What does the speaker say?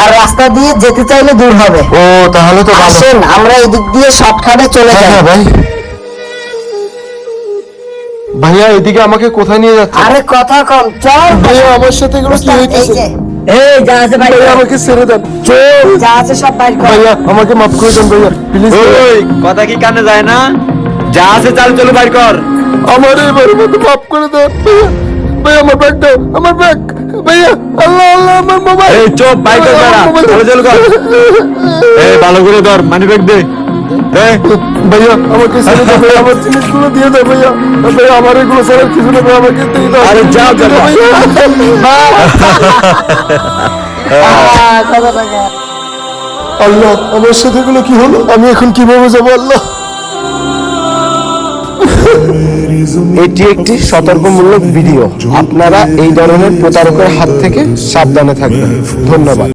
আর রাস্তা দিয়ে যেতে চাইলে দূর হবে। ও তাহলে তো আসেন আমরা এদিক দিয়ে শর্টকাটে চলে যাই। হ্যাঁ ভাই। ভাইয়া এদিকে আমাকে কোথায় নিয়ে যাচ্ছে? আরে কথা কম, চল। ভাইয়া আমার সাথে এগুলো কি এই হইতেছে? যে, এই যা আছে ভাই, ভাইয়া আমাকে ছেড়ে দেন। চল, যা আছে সব বাইর কর। ভাইয়া আমাকে মাফ করে দেন ভাইয়া, প্লিজ। ওই কথা কি কানে যায় না? যা আছে চাল চলো বাইর কর। আমার এবারের মতো মাফ করে দেন ভাইয়া। ভাইয়া আমার ব্যাগ দাও, আমার ব্যাগ। ভাইয়া আল্লাহ আল্লাহ, আমার মোবাইল। এই চুপ, বাইর কর বেড়া, চলো চলো কর। এই ভালো করে ধর, মানি ব্যাগ দে। দে। ভাইয়া আমাকে ছেড়ে দাও ভাইয়া, আমার জিনিসগুলো দিয়ে দাও ভাইয়া। ভাইয়া আমার এগুলো ছাড়া কিছু না ভাইয়া, আমাকে দিয়ে দাও। আরে যাও, যাও। ভাইয়া। কত টাকা? আল্লাহ আমার সাথে এগুলো কি হলো? আমি এখন কিভাবে যাবো আল্লাহ? এটি একটি সতর্কমূলক ভিডিও। আপনারা এই ধরনের প্রতারকের হাত থেকে সাবধানে থাকবেন। ধন্যবাদ।